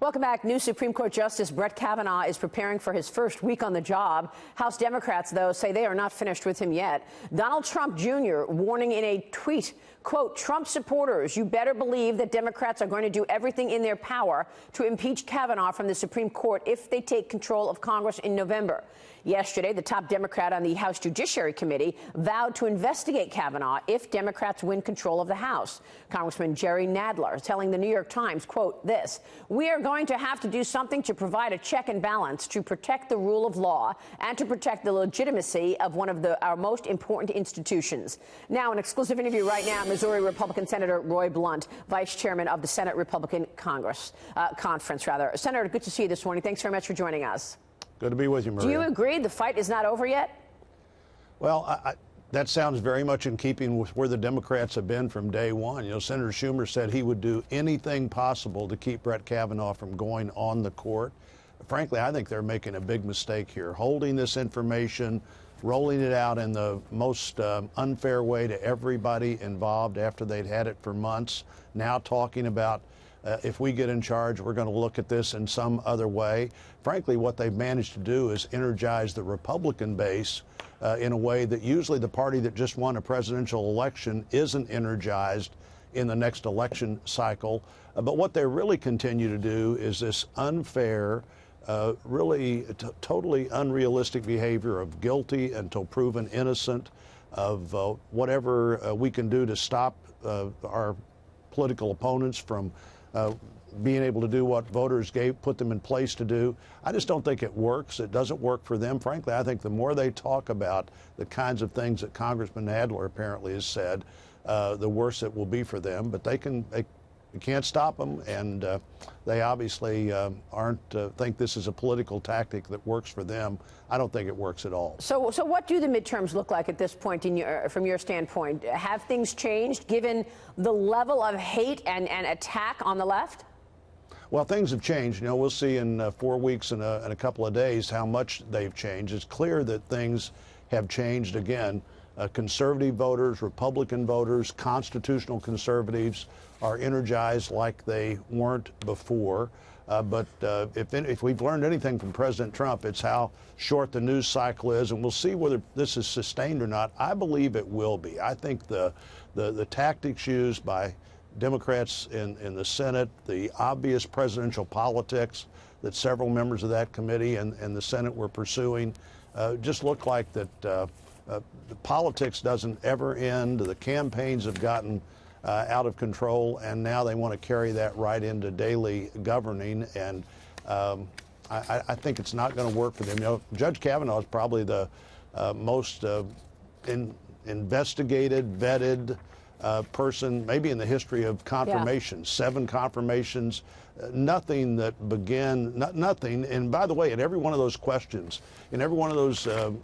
Welcome back. New Supreme Court Justice Brett Kavanaugh is preparing for his first week on the job. House Democrats, though, say they are not finished with him yet. Donald Trump Jr. warning in a tweet, quote, Trump supporters, you better believe that Democrats are going to do everything in their power to impeach Kavanaugh from the Supreme Court if they take control of Congress in November. Yesterday, the top Democrat on the House Judiciary Committee vowed to investigate Kavanaugh if Democrats win control of the House. Congressman Jerry Nadler telling the New York Times, quote, this, we are going to have to do something to provide a check and balance to protect the rule of law and to protect the legitimacy of one of our most important institutions. Now, an exclusive interview right now, Missouri Republican Senator Roy Blunt, Vice Chairman of the Senate Republican Conference. Senator, good to see you this morning. Thanks very much for joining us. Good to be with you, Maria. Do you agree the fight is not over yet? Well, that sounds very much in keeping with where the Democrats have been from day one. You know, Senator Schumer said he would do anything possible to keep Brett Kavanaugh from going on the court. Frankly, I think they're making a big mistake here, holding this information, rolling it out in the most unfair way to everybody involved after they'd had it for months, now talking about if we get in charge, we're going to look at this in some other way. Frankly, what they've managed to do is energize the Republican base in a way that usually the party that just won a presidential election isn't energized in the next election cycle. But what they really continue to do is this unfair, really totally unrealistic behavior of guilty until proven innocent, of whatever we can do to stop our political opponents from being able to do what voters put them in place to do. I just don't think it works. It doesn't work for them. Frankly, I think the more they talk about the kinds of things that Congressman Nadler apparently has said, the worse it will be for them. But they can't stop them, and they obviously think this is a political tactic that works for them. I don't think it works at all. So what do the midterms look like at this point from your standpoint? Have things changed given the level of hate and attack on the left? Well, things have changed. You know, we'll see in 4 weeks and a couple of days how much they've changed. It's clear that things have changed again. Conservative voters, Republican voters, constitutional conservatives are energized like they weren't before. But if we've learned anything from President Trump, it's how short the news cycle is, and we'll see whether this is sustained or not. I believe it will be. I think the tactics used by Democrats in the Senate, the obvious presidential politics that several members of that committee and the Senate were pursuing just look like that the politics doesn't ever end. The campaigns have gotten out of control, and now they want to carry that right into daily governing. And I think it's not going to work for them. You know, Judge Kavanaugh is probably the most investigated, vetted person maybe in the history of confirmations. Yeah. 7 confirmations, nothing that began, nothing. And by the way, in every one of those questions, in every one of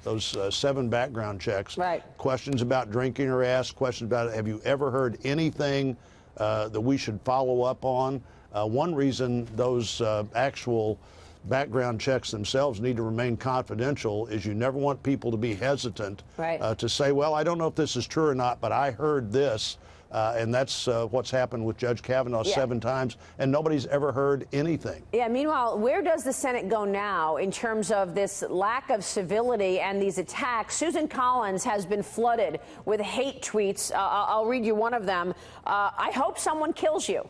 those 7 background checks, right, questions about drinking are asked, questions about have you ever heard anything that we should follow up on. One reason those actual background checks themselves need to remain confidential is you never want people to be hesitant, right, to say, well, I don't know if this is true or not, but I heard this. And that's what's happened with Judge Kavanaugh 7 times, and nobody's ever heard anything. Yeah, meanwhile, where does the Senate go now in terms of this lack of civility and these attacks? Susan Collins has been flooded with hate tweets. I'll read you one of them. I hope someone kills you.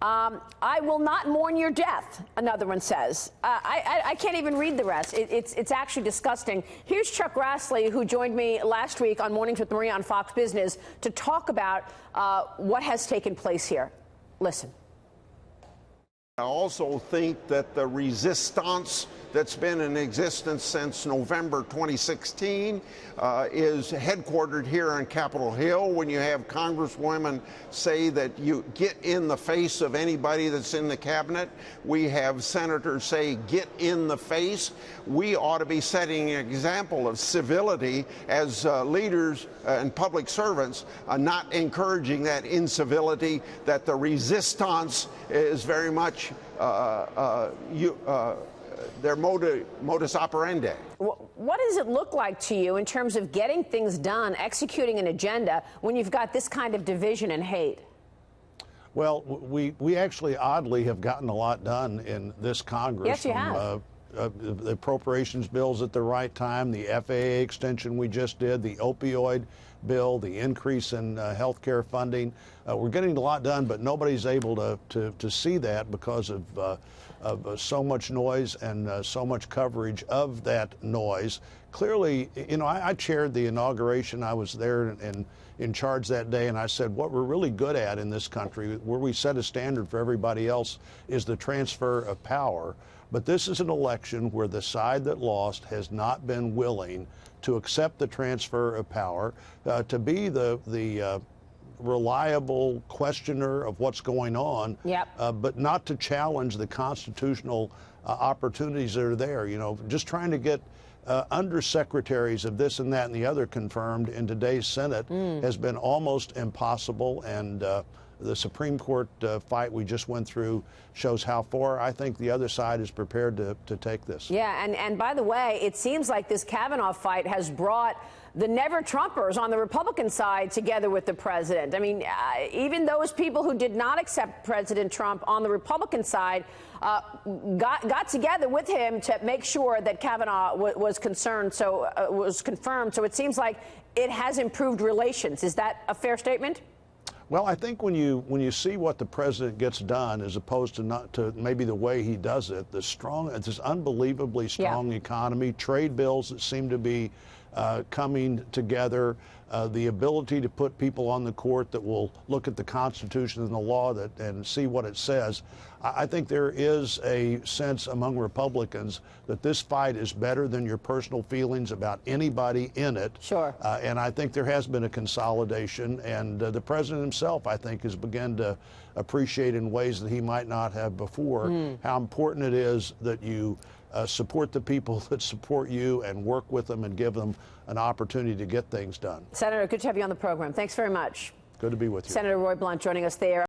I will not mourn your death, another one says. I can't even read the rest. It's actually disgusting. Here's Chuck Grassley, who joined me last week on Mornings with Maria on Fox Business to talk about what has taken place here. Listen. I also think that the resistance that's been in existence since November 2016 is headquartered here on Capitol Hill. When you have congresswomen say that you get in the face of anybody that's in the cabinet, we have senators say get in the face. We ought to be setting an example of civility as leaders and public servants, not encouraging that incivility, that the resistance is very much their modus operandi. What does it look like to you in terms of getting things done, executing an agenda, when you've got this kind of division and hate? Well, we actually oddly have gotten a lot done in this Congress. Yes, you have. The appropriations bills at the right time, the FAA extension we just did, the opioid bill, the increase in health care funding. We're getting a lot done, but nobody's able to see that because of so much noise and so much coverage of that noise. Clearly, you know, I chaired the inauguration. I was there and in charge that day, and I said what we're really good at in this country, where we set a standard for everybody else, is the transfer of power. But this is an election where the side that lost has not been willing to accept the transfer of power, to be the reliable questioner of what's going on, yep. But not to challenge the constitutional opportunities that are there. You know, just trying to get undersecretaries of this and that and the other confirmed in today's Senate has been almost impossible. And the Supreme Court fight we just went through shows how far I think the other side is prepared to take this. Yeah, and by the way, it seems like this Kavanaugh fight has brought the never-Trumpers on the Republican side together with the president. I mean, even those people who did not accept President Trump on the Republican side got together with him to make sure that Kavanaugh was confirmed. So it seems like it has improved relations. Is that a fair statement? Well, I think when you see what the president gets done, as opposed to maybe the way he does it, this unbelievably strong economy, trade bills that seem to be coming together, the ability to put people on the court that will look at the Constitution and the law and see what it says. I think there is a sense among Republicans that this fight is better than your personal feelings about anybody in it. Sure. And I think there has been a consolidation, and the president himself, I think, has begun to appreciate in ways that he might not have before how important it is that you support the people that support you and work with them and give them an opportunity to get things done. Senator, good to have you on the program. Thanks very much. Good to be with you. Senator Roy Blunt joining us there.